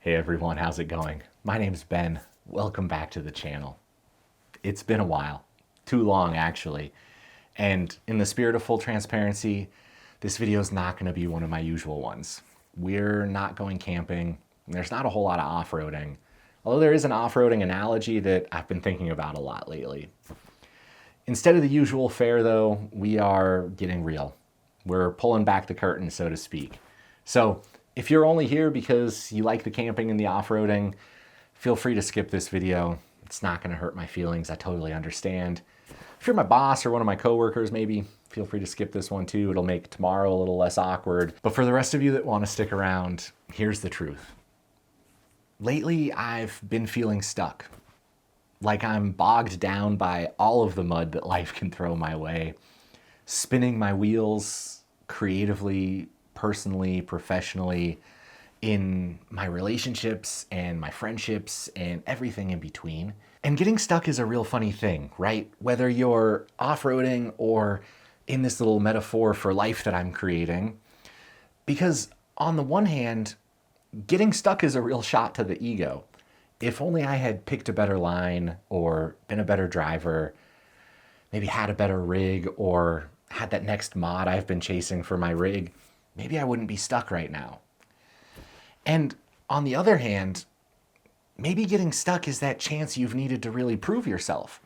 Hey everyone, how's it going? My name's Ben. Welcome back to the channel. It's been a while. Too long, actually. And in the spirit of full transparency, this video is not going to be one of my usual ones. We're not going camping. There's not a whole lot of off-roading. Although there is an off-roading analogy that I've been thinking about a lot lately. Instead of the usual fare, though, we are getting real. We're pulling back the curtain, so to speak. So if you're only here because you like the camping and the off-roading, feel free to skip this video. It's not going to hurt my feelings. I totally understand. If you're my boss or one of my coworkers, maybe feel free to skip this one too. It'll make tomorrow a little less awkward. But for the rest of you that want to stick around, here's the truth. Lately, I've been feeling stuck. Like I'm bogged down by all of the mud that life can throw my way. Spinning my wheels creatively, personally, professionally, in my relationships and my friendships and everything in between. And getting stuck is a real funny thing, right? Whether you're off-roading or in this little metaphor for life that I'm creating. Because on the one hand, getting stuck is a real shot to the ego. If only I had picked a better line or been a better driver, maybe had a better rig or had that next mod I've been chasing for my rig, maybe I wouldn't be stuck right now. And on the other hand, maybe getting stuck is that chance you've needed to really prove yourself.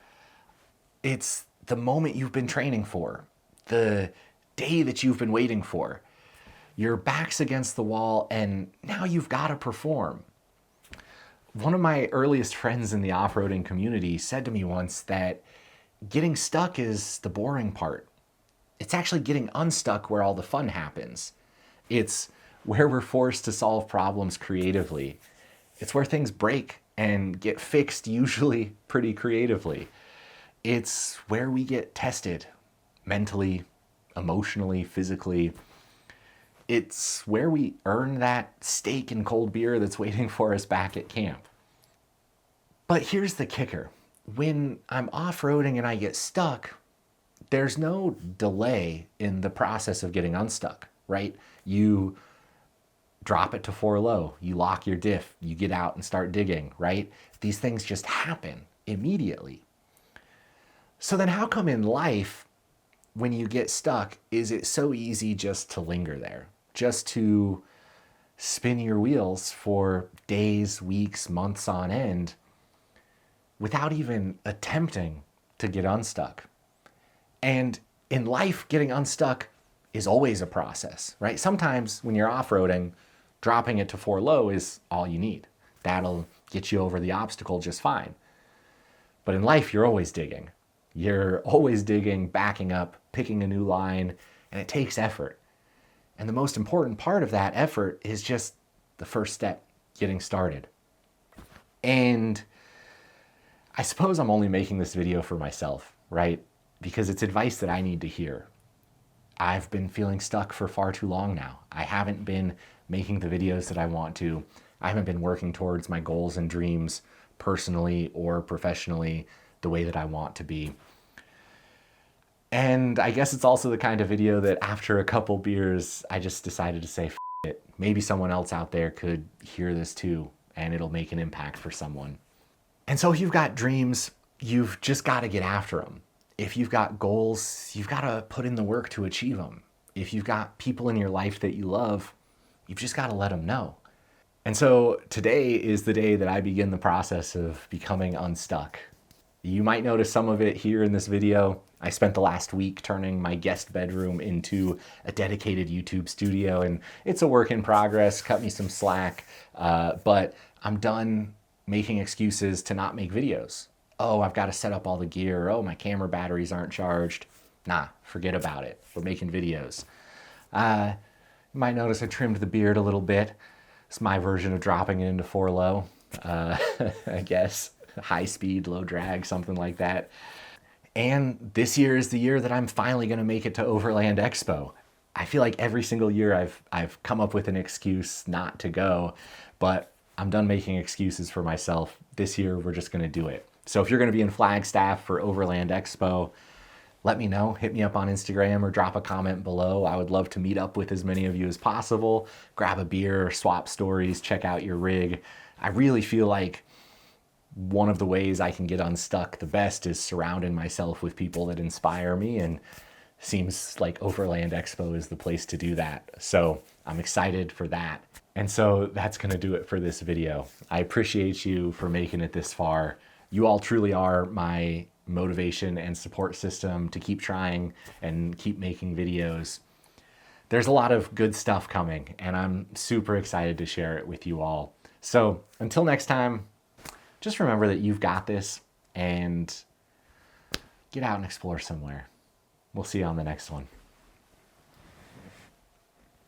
It's the moment you've been training for, the day that you've been waiting for. Your back's against the wall and now you've got to perform. One of my earliest friends in the off-roading community said to me once that getting stuck is the boring part. It's actually getting unstuck where all the fun happens. It's where we're forced to solve problems creatively. It's where things break and get fixed, usually pretty creatively. It's where we get tested mentally, emotionally, physically. It's where we earn that steak and cold beer that's waiting for us back at camp. But here's the kicker. When I'm off-roading and I get stuck, there's no delay in the process of getting unstuck, right? You drop it to 4 low, you lock your diff, you get out and start digging, right? These things just happen immediately. So then how come in life, when you get stuck, is it so easy just to linger there? Just to spin your wheels for days, weeks, months on end without even attempting to get unstuck? And in life, getting unstuck is always a process, right? Sometimes when you're off-roading, dropping it to 4 low is all you need. That'll get you over the obstacle just fine. But in life, you're always digging. You're always digging, backing up, picking a new line, and it takes effort. And the most important part of that effort is just the first step, getting started. And I suppose I'm only making this video for myself, right? Because it's advice that I need to hear. I've been feeling stuck for far too long now. I haven't been making the videos that I want to. I haven't been working towards my goals and dreams personally or professionally the way that I want to be. And I guess it's also the kind of video that after a couple beers, I just decided to say, F it. Maybe someone else out there could hear this too, and it'll make an impact for someone. And so if you've got dreams, you've just got to get after them. If you've got goals, you've got to put in the work to achieve them. If you've got people in your life that you love, you've just got to let them know. And so today is the day that I begin the process of becoming unstuck. You might notice some of it here in this video. I spent the last week turning my guest bedroom into a dedicated YouTube studio, and it's a work in progress. Cut me some slack, but I'm done making excuses to not make videos. Oh, I've got to set up all the gear. Oh, my camera batteries aren't charged. Nah, forget about it. We're making videos. You might notice I trimmed the beard a little bit. It's my version of dropping it into 4 low, I guess. High speed, low drag, something like that. And this year is the year that I'm finally going to make it to Overland Expo. I feel like every single year I've come up with an excuse not to go, but I'm done making excuses for myself. This year, we're just going to do it. So if you're going to be in Flagstaff for Overland Expo, let me know. Hit me up on Instagram or drop a comment below. I would love to meet up with as many of you as possible. Grab a beer, swap stories, check out your rig. I really feel like one of the ways I can get unstuck the best is surrounding myself with people that inspire me, and seems like Overland Expo is the place to do that. So I'm excited for that. And so that's gonna do it for this video. I appreciate you for making it this far. You all truly are my motivation and support system to keep trying and keep making videos. There's a lot of good stuff coming, and I'm super excited to share it with you all. So until next time, just remember that you've got this, and get out and explore somewhere. We'll see you on the next one.